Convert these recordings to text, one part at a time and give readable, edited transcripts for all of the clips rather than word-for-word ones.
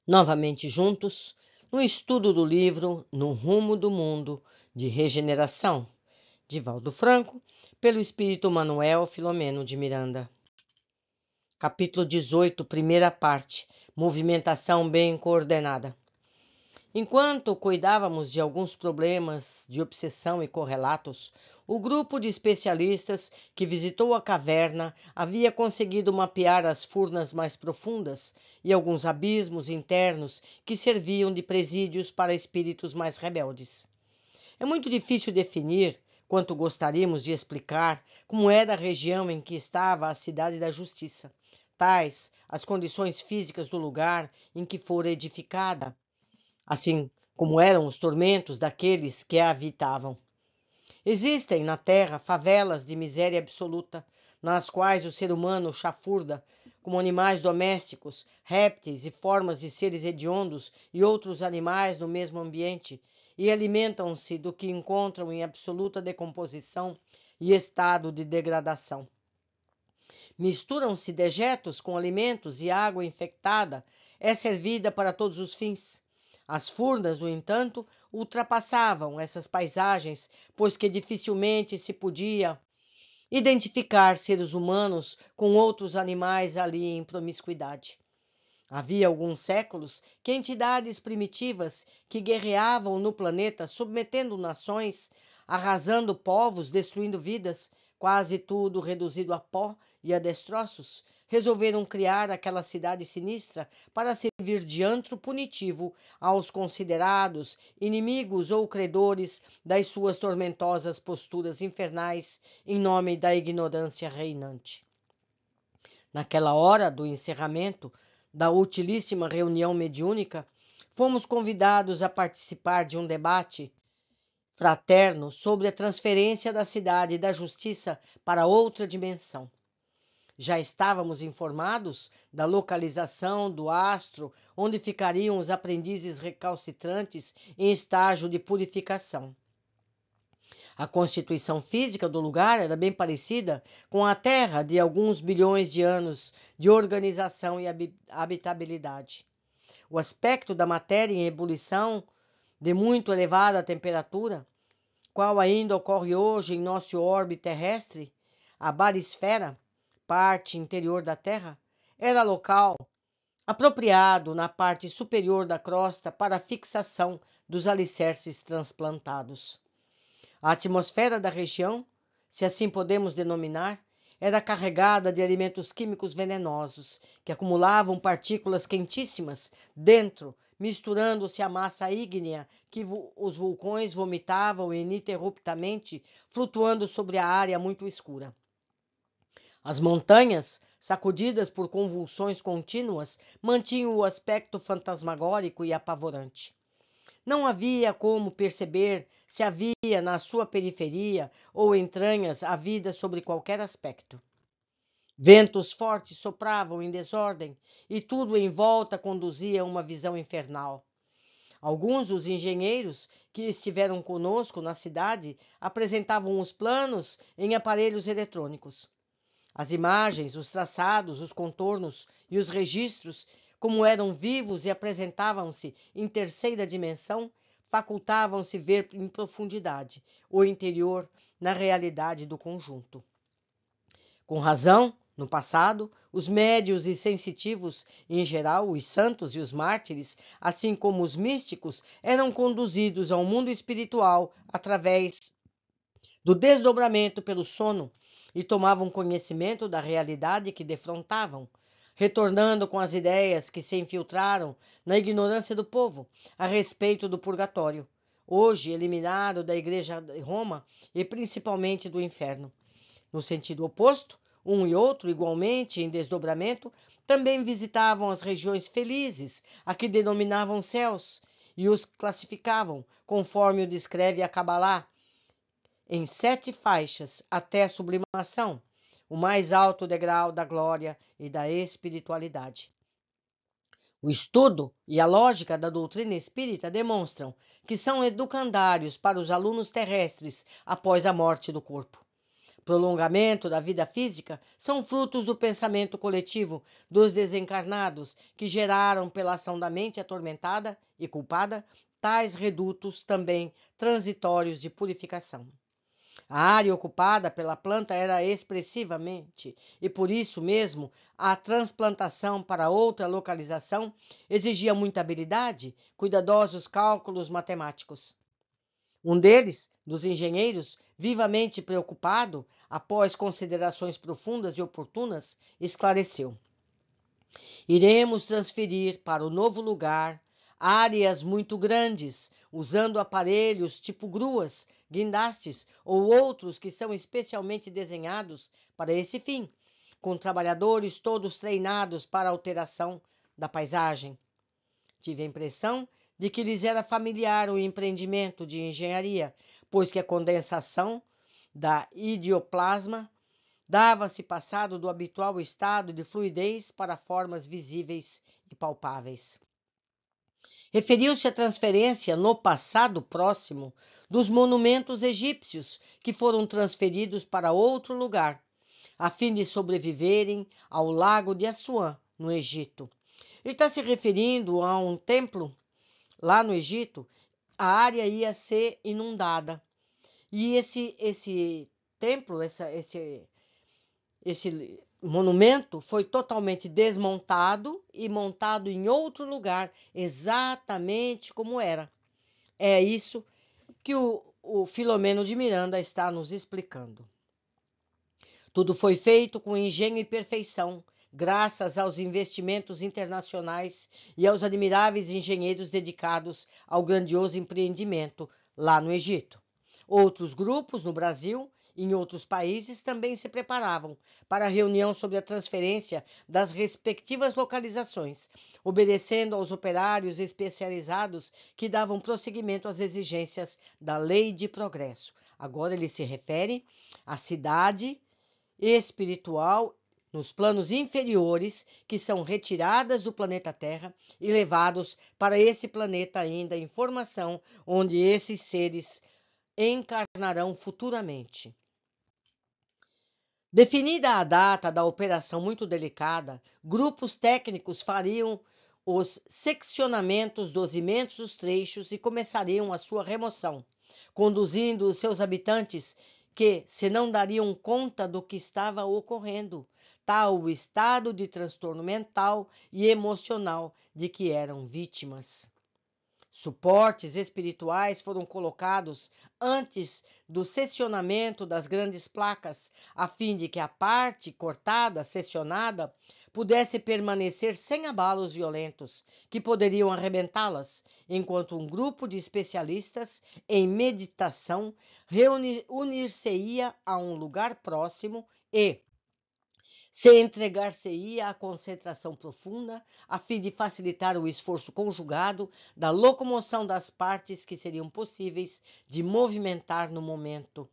novamente juntos, no estudo do livro No Rumo do Mundo de Regeneração, de Valdo Franco, pelo espírito Manuel Filomeno de Miranda. Capítulo 18, primeira parte, movimentação bem coordenada. Enquanto cuidávamos de alguns problemas de obsessão e correlatos, o grupo de especialistas que visitou a caverna havia conseguido mapear as furnas mais profundas e alguns abismos internos que serviam de presídios para espíritos mais rebeldes. É muito difícil definir, quanto gostaríamos de explicar, como era a região em que estava a Cidade da Justiça, tais as condições físicas do lugar em que fora edificada, assim como eram os tormentos daqueles que a habitavam. Existem na Terra favelas de miséria absoluta, nas quais o ser humano chafurda, como animais domésticos, répteis e formas de seres hediondos e outros animais no mesmo ambiente, e alimentam-se do que encontram em absoluta decomposição e estado de degradação. Misturam-se dejetos com alimentos e água infectada é servida para todos os fins. As furnas, no entanto, ultrapassavam essas paisagens, pois que dificilmente se podia identificar seres humanos com outros animais ali em promiscuidade. Havia alguns séculos que entidades primitivas que guerreavam no planeta, submetendo nações, arrasando povos, destruindo vidas, quase tudo reduzido a pó e a destroços, resolveram criar aquela cidade sinistra para servir de antro punitivo aos considerados inimigos ou credores das suas tormentosas posturas infernais em nome da ignorância reinante. Naquela hora do encerramento da utilíssima reunião mediúnica, fomos convidados a participar de um debate fraterno sobre a transferência da Cidade da Justiça para outra dimensão. Já estávamos informados da localização do astro onde ficariam os aprendizes recalcitrantes em estágio de purificação. A constituição física do lugar era bem parecida com a Terra de alguns bilhões de anos de organização e habitabilidade. O aspecto da matéria em ebulição de muito elevada temperatura, qual ainda ocorre hoje em nosso orbe terrestre, a barisfera, parte interior da Terra, era local apropriado na parte superior da crosta para a fixação dos alicerces transplantados. A atmosfera da região, se assim podemos denominar, era carregada de alimentos químicos venenosos, que acumulavam partículas quentíssimas dentro, misturando-se à massa ígnea que os vulcões vomitavam ininterruptamente, flutuando sobre a área muito escura. As montanhas, sacudidas por convulsões contínuas, mantinham o aspecto fantasmagórico e apavorante. Não havia como perceber se havia na sua periferia ou entranhas a vida sobre qualquer aspecto. Ventos fortes sopravam em desordem e tudo em volta conduzia a uma visão infernal. Alguns dos engenheiros que estiveram conosco na cidade apresentavam os planos em aparelhos eletrônicos. As imagens, os traçados, os contornos e os registros, como eram vivos e apresentavam-se em terceira dimensão, facultavam-se ver em profundidade o interior na realidade do conjunto. Com razão, no passado, os médios e sensitivos, em geral, os santos e os mártires, assim como os místicos, eram conduzidos ao mundo espiritual através do desdobramento pelo sono e tomavam conhecimento da realidade que defrontavam, retornando com as ideias que se infiltraram na ignorância do povo a respeito do purgatório, hoje eliminado da Igreja de Roma e principalmente do inferno. No sentido oposto, um e outro, igualmente em desdobramento, também visitavam as regiões felizes, a que denominavam céus, e os classificavam, conforme o descreve a Cabalá, em 7 faixas até a sublimação, o mais alto degrau da glória e da espiritualidade. O estudo e a lógica da doutrina espírita demonstram que são educandários para os alunos terrestres após a morte do corpo. prolongamento da vida física são frutos do pensamento coletivo dos desencarnados que geraram, pela ação da mente atormentada e culpada, tais redutos também transitórios de purificação. A área ocupada pela planta era expressivamente, e por isso mesmo a transplantação para outra localização exigia muita habilidade, cuidadosos cálculos matemáticos. Um deles, dos engenheiros, vivamente preocupado, após considerações profundas e oportunas, esclareceu: iremos transferir para o novo lugar áreas muito grandes, usando aparelhos tipo gruas, guindastes ou outros que são especialmente desenhados para esse fim, com trabalhadores todos treinados para a alteração da paisagem. Tive a impressão de que lhes era familiar o empreendimento de engenharia, pois que a condensação da idioplasma dava-se passado do habitual estado de fluidez para formas visíveis e palpáveis. Referiu-se à transferência no passado próximo dos monumentos egípcios que foram transferidos para outro lugar, a fim de sobreviverem ao lago de Assuã, no Egito. Ele está se referindo a um templo lá no Egito. A área ia ser inundada. E esse templo, esse monumento foi totalmente desmontado e montado em outro lugar, exatamente como era. É isso que o Filomeno de Miranda está nos explicando. Tudo foi feito com engenho e perfeição, graças aos investimentos internacionais e aos admiráveis engenheiros dedicados ao grandioso empreendimento lá no Egito. Outros grupos no Brasil e em outros países também se preparavam para a reunião sobre a transferência das respectivas localizações, obedecendo aos operários especializados que davam prosseguimento às exigências da lei de progresso. Agora ele se refere à cidade espiritual nos planos inferiores que são retiradas do planeta Terra e levados para esse planeta ainda em formação, onde esses seres encarnarão futuramente. Definida a data da operação muito delicada, grupos técnicos fariam os seccionamentos dos imensos trechos e começariam a sua remoção, conduzindo os seus habitantes que, se não dariam conta do que estava ocorrendo, tal o estado de transtorno mental e emocional de que eram vítimas. Suportes espirituais foram colocados antes do seccionamento das grandes placas, a fim de que a parte cortada, seccionada, pudesse permanecer sem abalos violentos, que poderiam arrebentá-las, enquanto um grupo de especialistas em meditação unir-se-ia a um lugar próximo e se entregar-se-ia à concentração profunda, a fim de facilitar o esforço conjugado da locomoção das partes que seriam possíveis de movimentar no momento.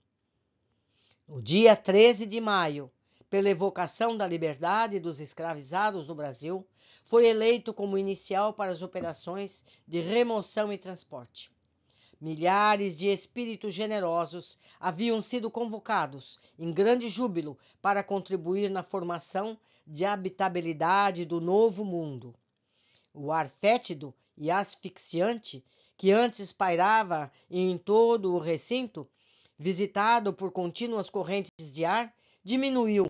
No dia 13 de maio, pela evocação da liberdade dos escravizados no Brasil, foi eleito como inicial para as operações de remoção e transporte. Milhares de espíritos generosos haviam sido convocados, em grande júbilo, para contribuir na formação de habitabilidade do novo mundo. O ar fétido e asfixiante, que antes pairava em todo o recinto, visitado por contínuas correntes de ar, diminuiu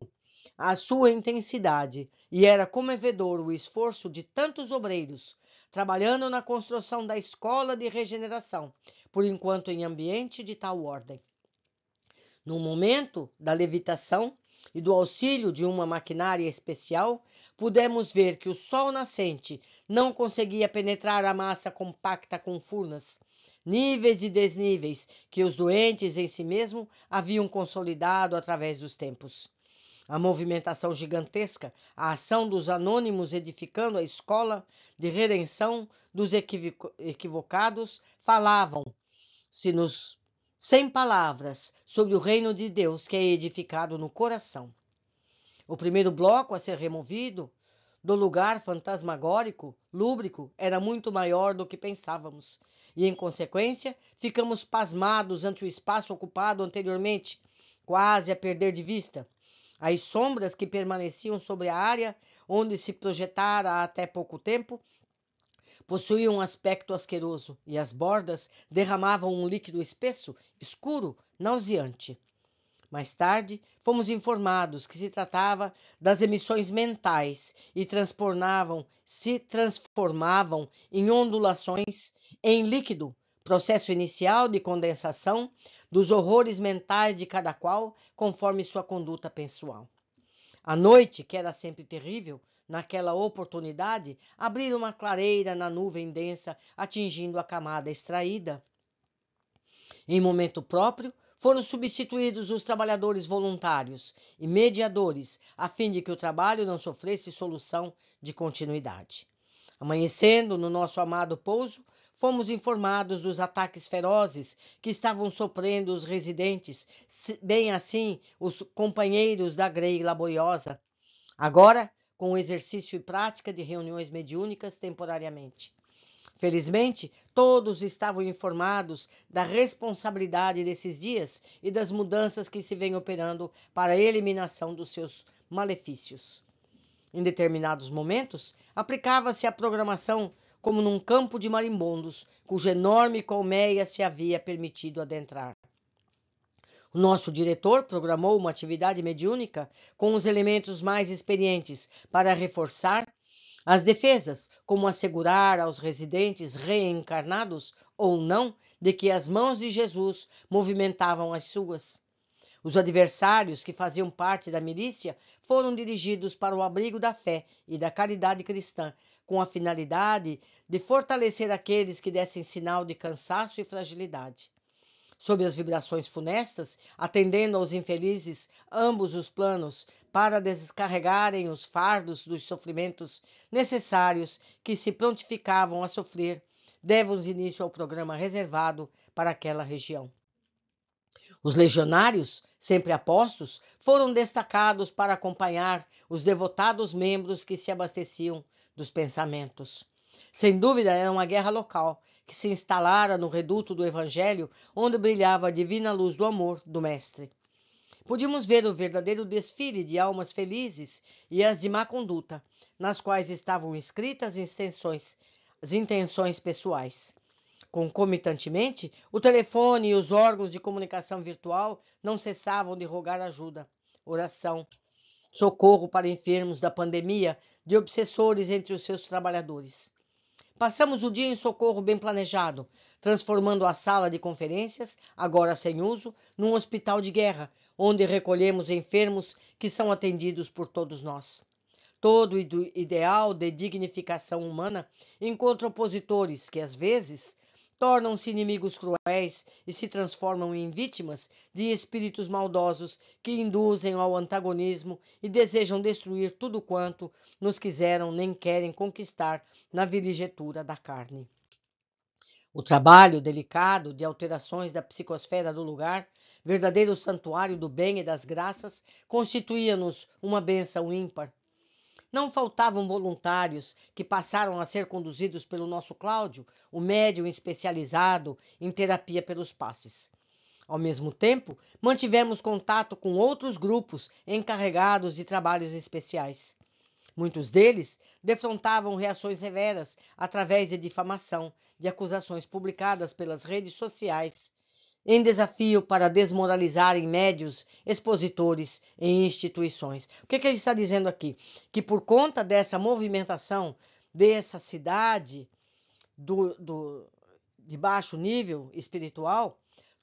a sua intensidade e era comovedor o esforço de tantos obreiros, trabalhando na construção da escola de regeneração, por enquanto em ambiente de tal ordem. No momento da levitação e do auxílio de uma maquinária especial, pudemos ver que o sol nascente não conseguia penetrar a massa compacta com furnas, níveis e desníveis que os doentes em si mesmo haviam consolidado através dos tempos. A movimentação gigantesca, a ação dos anônimos edificando a escola de redenção dos equivocados, falavam-se-nos sem palavras sobre o reino de Deus que é edificado no coração. O primeiro bloco a ser removido do lugar fantasmagórico, lúbrico, era muito maior do que pensávamos, e, em consequência, ficamos pasmados ante o espaço ocupado anteriormente, quase a perder de vista. As sombras que permaneciam sobre a área onde se projetara até pouco tempo possuíam um aspecto asqueroso e as bordas derramavam um líquido espesso, escuro, nauseante. Mais tarde, fomos informados que se tratava das emissões mentais e se transformavam em ondulações em líquido, processo inicial de condensação dos horrores mentais de cada qual, conforme sua conduta pessoal. A noite, que era sempre terrível, naquela oportunidade, abriu uma clareira na nuvem densa, atingindo a camada extraída. Em momento próprio, foram substituídos os trabalhadores voluntários e mediadores, a fim de que o trabalho não sofresse solução de continuidade. Amanhecendo no nosso amado pouso, fomos informados dos ataques ferozes que estavam sofrendo os residentes, bem assim os companheiros da grei laboriosa, agora com o exercício e prática de reuniões mediúnicas temporariamente. Felizmente, todos estavam informados da responsabilidade desses dias e das mudanças que se vêm operando para a eliminação dos seus malefícios. Em determinados momentos, aplicava-se a programação como num campo de marimbondos, cuja enorme colmeia se havia permitido adentrar. O nosso diretor programou uma atividade mediúnica com os elementos mais experientes para reforçar as defesas, como assegurar aos residentes reencarnados ou não de que as mãos de Jesus movimentavam as suas. Os adversários que faziam parte da milícia foram dirigidos para o abrigo da fé e da caridade cristã, com a finalidade de fortalecer aqueles que dessem sinal de cansaço e fragilidade. Sob as vibrações funestas, atendendo aos infelizes ambos os planos para descarregarem os fardos dos sofrimentos necessários que se prontificavam a sofrer, demos início ao programa reservado para aquela região. Os legionários, sempre apostos, foram destacados para acompanhar os devotados membros que se abasteciam dos pensamentos. Sem dúvida, era uma guerra local, que se instalara no reduto do Evangelho, onde brilhava a divina luz do amor do Mestre. Podíamos ver o verdadeiro desfile de almas felizes e as de má conduta, nas quais estavam escritas as intenções pessoais. Concomitantemente, o telefone e os órgãos de comunicação virtual não cessavam de rogar ajuda, oração, socorro para enfermos da pandemia, de obsessores entre os seus trabalhadores. Passamos o dia em socorro bem planejado, transformando a sala de conferências, agora sem uso, num hospital de guerra, onde recolhemos enfermos que são atendidos por todos nós. Todo ideal de dignificação humana encontra opositores que, às vezes, tornam-se inimigos cruéis e se transformam em vítimas de espíritos maldosos que induzem ao antagonismo e desejam destruir tudo quanto nos quiseram nem querem conquistar na viligetura da carne. O trabalho delicado de alterações da psicosfera do lugar, verdadeiro santuário do bem e das graças, constituía-nos uma bênção ímpar. Não faltavam voluntários que passaram a ser conduzidos pelo nosso Cláudio, o médium especializado em terapia pelos passes. Ao mesmo tempo, mantivemos contato com outros grupos encarregados de trabalhos especiais. Muitos deles defrontavam reações severas através de difamação, de acusações publicadas pelas redes sociais, em desafio para desmoralizarem médios, expositores e instituições. O que ele está dizendo aqui? Que por conta dessa movimentação dessa cidade de baixo nível espiritual,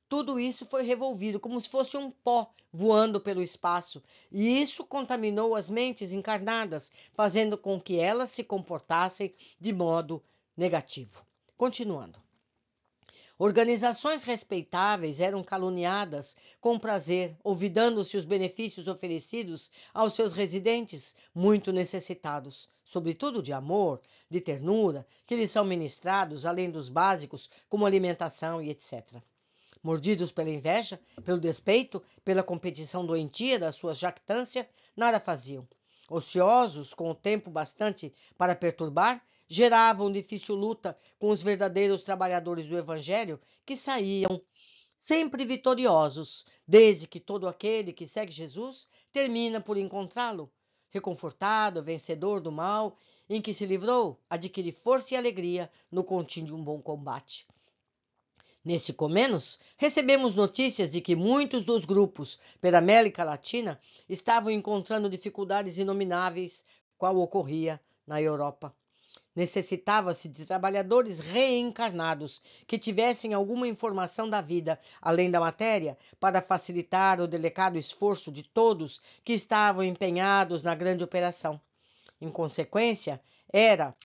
tudo isso foi revolvido como se fosse um pó voando pelo espaço, e isso contaminou as mentes encarnadas, fazendo com que elas se comportassem de modo negativo. Continuando. Organizações respeitáveis eram caluniadas com prazer, olvidando-se os benefícios oferecidos aos seus residentes muito necessitados, sobretudo de amor, de ternura, que lhes são ministrados, além dos básicos, como alimentação e etc. Mordidos pela inveja, pelo despeito, pela competição doentia da sua jactância, nada faziam. Ociosos, com o tempo bastante para perturbar, geravam difícil luta com os verdadeiros trabalhadores do Evangelho que saíam sempre vitoriosos, desde que todo aquele que segue Jesus termina por encontrá-lo. Reconfortado, vencedor do mal em que se livrou, adquire força e alegria no contínuo de um bom combate. Neste Comenos, recebemos notícias de que muitos dos grupos pela América Latina estavam encontrando dificuldades inomináveis, qual ocorria na Europa. Necessitava-se de trabalhadores reencarnados que tivessem alguma informação da vida além da matéria para facilitar o delicado esforço de todos que estavam empenhados na grande operação. Em consequência, era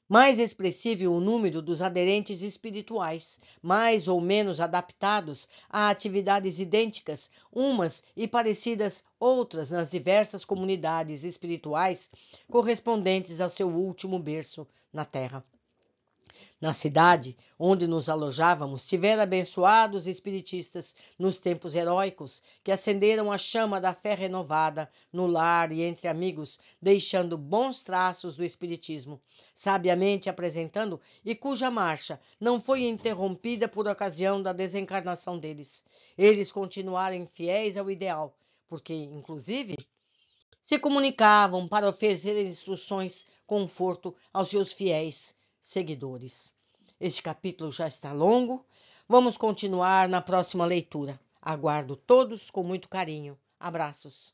mais expressivo o número dos aderentes espirituais, mais ou menos adaptados a atividades idênticas, umas e parecidas outras nas diversas comunidades espirituais correspondentes ao seu último berço na Terra. Na cidade onde nos alojávamos, tiveram abençoados espiritistas nos tempos heróicos que acenderam a chama da fé renovada no lar e entre amigos, deixando bons traços do espiritismo, sabiamente apresentando e cuja marcha não foi interrompida por ocasião da desencarnação deles. Eles continuaram fiéis ao ideal, porque, inclusive, se comunicavam para oferecer instruções, conforto aos seus fiéis seguidores. Este capítulo já está longo. Vamos continuar na próxima leitura. Aguardo todos com muito carinho. Abraços.